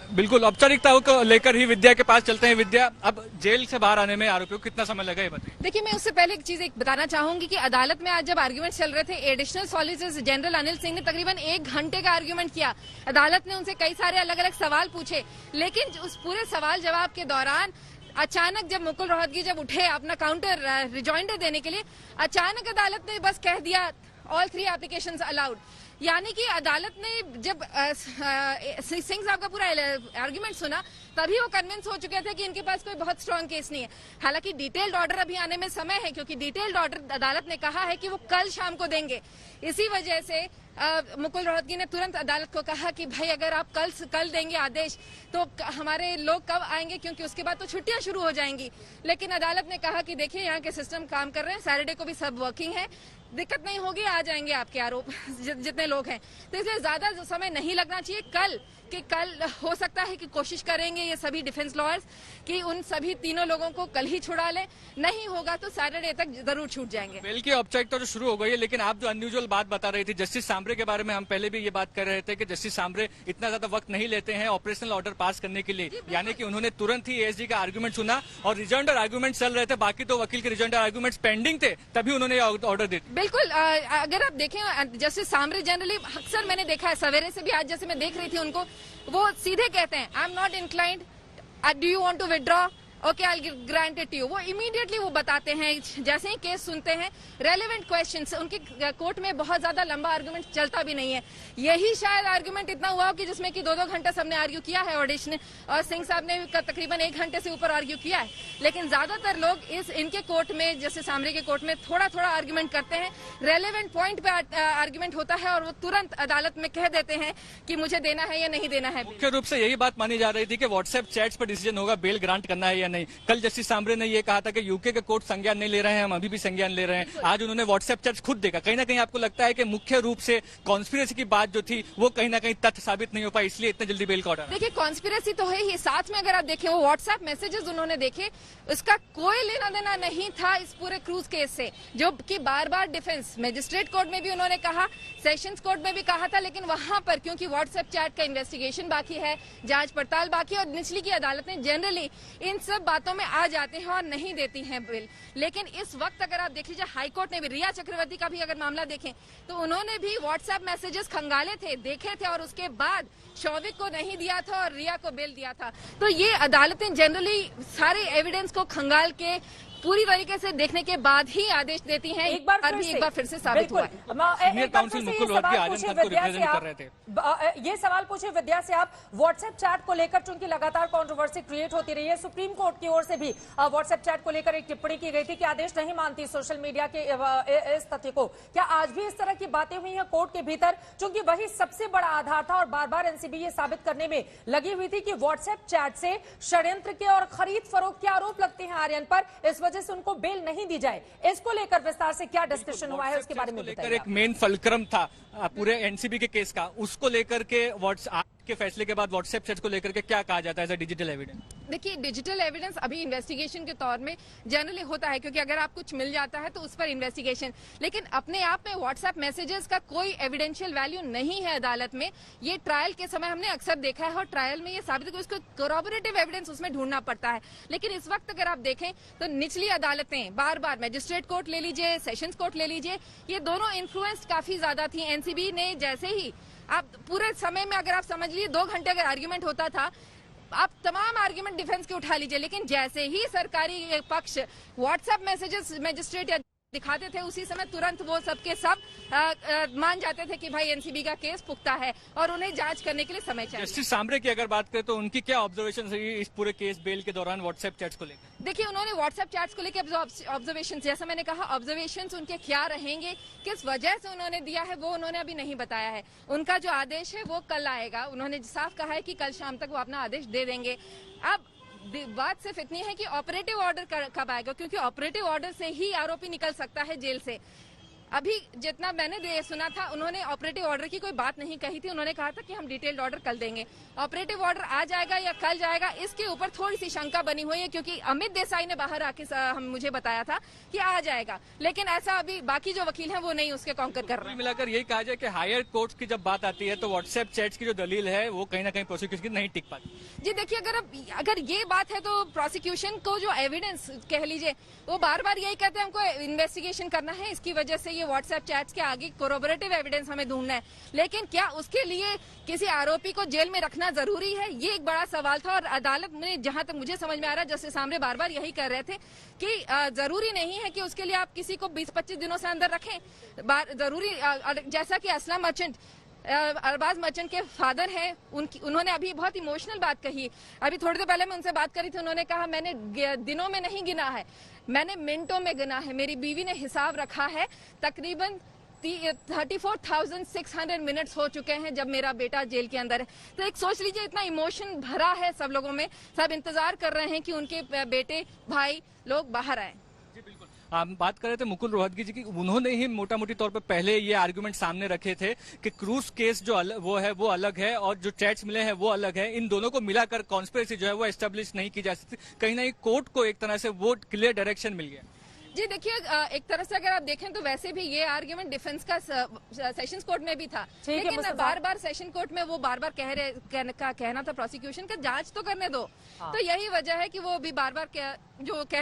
बिल्कुल, औपचारिकताओं को लेकर ही विद्या के पास चलते हैं। विद्या, अब जेल से बाहर आने में आरोपियों को कितना समय लगा ये बताइए। देखिए, मैं उससे पहले एक चीज बताना चाहूंगी कि अदालत में आज जब आर्ग्यूमेंट चल रहे थे, additional solicitor general Anil Singh ने तकरीबन 1 घंटे का आर्ग्यूमेंट किया। अदालत ने उनसे कई सारे अलग अलग सवाल पूछे, लेकिन उस पूरे सवाल जवाब के दौरान अचानक जब मुकुल रोहतगी जब उठे अपना काउंटर रिजॉइंडर देने के लिए, अचानक अदालत ने बस कह दिया ऑल 3 एप्लीकेशंस अलाउड। यानी कि अदालत ने जब सिंह साहब का पूरा आर्ग्यूमेंट सुना, तभी वो कन्विंस हो चुके थे कि इनके पास कोई बहुत स्ट्रांग केस नहीं है। हालांकि डिटेल्ड ऑर्डर अभी आने में समय है, क्योंकि डिटेल्ड ऑर्डर अदालत ने कहा है कि वो कल शाम को देंगे। इसी वजह से मुकुल रोहतगी ने तुरंत अदालत को कहा कि भाई अगर आप कल देंगे आदेश तो हमारे लोग कब आएंगे, क्योंकि उसके बाद तो छुट्टियां शुरू हो जाएंगी। लेकिन अदालत ने कहा कि देखिए यहाँ के सिस्टम काम कर रहे हैं, सैटरडे को भी सब वर्किंग है, दिक्कत नहीं होगी, आ जाएंगे आपके आरोप जितने लोग हैं। तो इसलिए ज्यादा समय नहीं लगना चाहिए। कल हो सकता है कि कोशिश करेंगे ये सभी डिफेंस लॉयर्स कि उन सभी तीनों लोगों को कल ही छुड़ा लें, नहीं होगा तो सैटरडे तक जरूर छूट जाएंगे। बेल की औपचारिकता तो शुरू हो गई है, लेकिन आप जो अनयूजुअल बात बता रही थी जस्टिस सांबरे के बारे में, हम पहले भी ये बात कर रहे थे कि जस्टिस सांबरे इतना ज्यादा वक्त नहीं लेते हैं ऑपरेशनल ऑर्डर पास करने के लिए, यानी कि उन्होंने तुरंत ही एएसजी का आर्ग्यूमेंट सुना और रिजॉइंडर आर्ग्यूमेंट चल रहे थे, बाकी तो वकील के रिजॉइंडर आर्ग्यूमेंट्स पेंडिंग थे, तभी उन्होंने ऑर्डर दिया। बिल्कुल, अगर आप देखें जस्टिस सांबरे जनरली अक्सर मैंने देखा है, सवेरे से भी आज जैसे मैं देख रही थी उनको, वो सीधे कहते हैं I am not inclined, do you want to withdraw, okay I will grant it to you. वो इमीडिएटली वो बताते हैं जैसे ही केस सुनते हैं। रेलेवेंट क्वेश्चंस उनके कोर्ट में बहुत ज्यादा लंबा आर्गुमेंट चलता भी नहीं है। यही शायद आर्गुमेंट इतना हुआ हो कि जिसमें कि 2-2 घंटा सबने आर्ग्यू किया है, ऑडिशन और सिंह साहब ने तकरीबन 1 घंटे से ऊपर आर्ग्यू किया है। लेकिन ज्यादातर लोग इनके कोर्ट में, जैसे सांबरे के कोर्ट में, थोड़ा थोड़ा आर्ग्यूमेंट करते हैं, रेलेवेंट पॉइंट पे आर्ग्यूमेंट होता है और वो तुरंत अदालत में कह देते हैं कि मुझे देना है या नहीं देना है। मुख्य रूप से यही बात मानी जा रही थी कि व्हाट्सएप चैट्स पर डिसीजन होगा बेल ग्रांट करना है या नहीं। कल जस्टिस सांबरे ने यह कहा था कि यूके के कोर्ट संज्ञान नहीं ले रहे हैं, हम अभी भी संज्ञान ले रहे हैं। आज उन्होंने व्हाट्सएप चैट्स खुद देखा। कहीं ना कहीं आपको लगता है कि मुख्य रूप से कॉन्स्पिरेसी की बात जो थी वो कहीं ना कहीं तथ्य साबित नहीं हो पाई, इसलिए इतने जल्दी बेल का ऑर्डर? देखिए, कॉन्स्पिरेसी तो है ही, साथ में अगर आप देखें वो व्हाट्सएप मैसेजेस उन्होंने देखे, उसका कोई लेना देना नहीं था इस पूरे क्रूज केस से, जो कि बार बार डिफेंस मजिस्ट्रेट कोर्ट में भी उन्होंने कहा, सेशंस कोर्ट में भी कहा था। लेकिन वहां पर क्योंकि व्हाट्सएप चैट का इन्वेस्टिगेशन बाकी है, जांच पड़ताल बाकी है, और निचली की अदालत ने जनरली इन सब बातों में आ जाते हैं और नहीं देती हैं बिल। लेकिन इस वक्त अगर आप देख लीजिए, हाईकोर्ट ने भी रिया चक्रवर्ती का भी अगर मामला देखें तो उन्होंने भी व्हाट्सएप मैसेजेस खंगाले थे, देखे थे, और उसके बाद शौविक को नहीं दिया था और रिया को बेल दिया था। तो ये अदालतें जनरली सारे एविडेंस को खंगाल के पूरी तरीके से देखने के बाद ही आदेश देती हैं। एक बार फिर से साबित हुआ है। सीनियर काउंसिल मुकुल रोहतगी आजमगढ़ को रिप्रेजेंट कर रहे थे। ये सवाल पूछे विद्या से आप, व्हाट्सएप चैट को लेकर चूंकि लगातार कंट्रोवर्सी क्रिएट होती रही है, सुप्रीम कोर्ट की ओर से भी व्हाट्सएप चैट को लेकर एक टिप्पणी की गई थी कि आदेश नहीं मानती सोशल मीडिया के इस तथ्य को। क्या आज भी इस तरह की बातें हुई हैं कोर्ट के भीतर? चूंकि वही सबसे बड़ा आधार था और बार बार एनसीबी ये साबित करने में लगी हुई थी कि व्हाट्सएप चैट से षड्यंत्र के और खरीद फरोख्त के आरोप लगते हैं आर्यन पर, इस वजह से उनको बेल नहीं दी जाए। इसको लेकर विस्तार से क्या डिस्कशन हुआ है उसके बारे में बताइए। एक मेन फलक्रम था पूरे एनसीबी के केस का, उसको लेकर के व्हाट्सएप के फैसले के बाद व्हाट्सएप चैट को लेकर के क्या कहा जाता है एज अ डिजिटल एविडेंस? देखिए, डिजिटल एविडेंस अभी इन्वेस्टिगेशन के तौर में जनरली होता है, क्योंकि अगर आप कुछ मिल जाता है तो उस पर इन्वेस्टिगेशन, लेकिन अपने आप में व्हाट्सएप मैसेजेस का कोई एविडेंशियल वैल्यू नहीं है अदालत में। ये ट्रायल के समय हमने अक्सर देखा है और ट्रायल में ये साबित है, उसको कोरोबोरेटिव एविडेंस उसमें ढूंढना पड़ता है। लेकिन इस वक्त अगर आप देखें तो निचली अदालतें बार बार, मजिस्ट्रेट कोर्ट ले लीजिए, सेशंस कोर्ट ले लीजिए, ये दोनों इन्फ्लुएंस्ड काफी ज्यादा थी। एनसीबी ने जैसे ही, आप पूरे समय में अगर आप समझ लीजिए 2 घंटे अगर आर्ग्यूमेंट होता था, आप तमाम आर्ग्यूमेंट डिफेंस के उठा लीजिए, लेकिन जैसे ही सरकारी पक्ष व्हाट्सएप मैसेजेस मजिस्ट्रेट या दिखाते थे, उसी समय तुरंत वो सबके सब मान जाते थे कि भाई एनसीबी का केस पुख्ता है और उन्हें जांच करने के लिए समय चाहिए। जस्टिस सांबरे की अगर बात करें तो उनकी क्या ऑब्जर्वेशन रही इस पूरे केस बेल के दौरान व्हाट्सएप चैट्स को लेकर? देखिए, उन्होंने व्हाट्सएप चैट्स को लेकर ऑब्जर्वेशन, जैसा मैंने कहा, ऑब्जर्वेशन उनके क्या रहेंगे, किस वजह से उन्होंने दिया है, वो उन्होंने अभी नहीं बताया है। उनका जो आदेश है वो कल आएगा। उन्होंने साफ कहा है कि कल शाम तक वो अपना आदेश दे देंगे। अब बात सिर्फ इतनी है कि ऑपरेटिव ऑर्डर कब आएगा, क्योंकि ऑपरेटिव ऑर्डर से ही आरोपी निकल सकता है जेल से। अभी जितना मैंने सुना था, उन्होंने ऑपरेटिव ऑर्डर की कोई बात नहीं कही थी। उन्होंने कहा था कि हम डिटेल्ड ऑर्डर कल देंगे। ऑपरेटिव ऑर्डर आज जाएगा या कल जाएगा, इसके ऊपर थोड़ी सी शंका बनी हुई है, क्योंकि अमित देसाई ने बाहर आके मुझे बताया था कि आ जाएगा, लेकिन ऐसा अभी बाकी जो वकील हैं वो नहीं उसके कॉन्कर कर रहे हैं। मिलाकर यही कहा जाए कि हायर कोर्ट की जब बात आती है तो व्हाट्सएप चैट्स की जो दलील है वो कहीं ना कहीं प्रोसिक्यूशन की नहीं टिक पाती। जी देखिए, अगर ये बात है तो प्रोसिक्यूशन को जो एविडेंस कह लीजिए, वो बार बार यही कहते हैं हमको इन्वेस्टिगेशन करना है, इसकी वजह से ये व्हाट्सएप चैट्स के आगे कोरोबोरेटिव एविडेंस हमें ढूंढना है। लेकिन क्या उसके लिए किसी आरोपी को जेल में रखना जरूरी है, ये एक बड़ा सवाल था। और अदालत में जहां तक मुझे समझ में आ रहा है, जस्टिस सामरे बार बार यही कह रहे थे कि जरूरी नहीं है कि उसके लिए आप किसी को 20-25 दिनों से अंदर रखें। जरूरी जैसा कि असलम मर्चेंट, अरबाज मर्चेंट के फादर हैं, उन्होंने अभी बहुत इमोशनल बात कही। अभी थोड़ी देर पहले मैं उनसे बात करी थी, उन्होंने कहा मैंने दिनों में नहीं गिना है, मैंने मिनटों में गिना है। मेरी बीवी ने हिसाब रखा है, तकरीबन 34,600 मिनट्स हो चुके हैं जब मेरा बेटा जेल के अंदर है। तो एक सोच लीजिए, इतना इमोशन भरा है सब लोगों में, सब इंतजार कर रहे हैं कि उनके बेटे भाई लोग बाहर आए। जी बिल्कुल, हम बात कर रहे थे मुकुल रोहतगी जी की, उन्होंने ही मोटा मोटी तौर पर पहले ये आर्गुमेंट सामने रखे थे कि क्रूज केस जो वो अलग है और जो चैट्स मिले हैं वो अलग है। इन दोनों को मिलाकर कॉन्स्पिरेसी जो है वो एस्टेब्लिश नहीं की जा सकती। कहीं ना कहीं कोर्ट को एक तरह से वो क्लियर डायरेक्शन मिल गया। जी देखिए, एक तरह से अगर आप देखें तो वैसे भी ये आर्ग्यूमेंट डिफेंस का सेशंस कोर्ट में भी था, लेकिन बार बार सेशन कोर्ट में वो बार बार कहना था प्रोसिक्यूशन का जांच तो करने दो। तो यही वजह है कि वो भी बार बार जो कह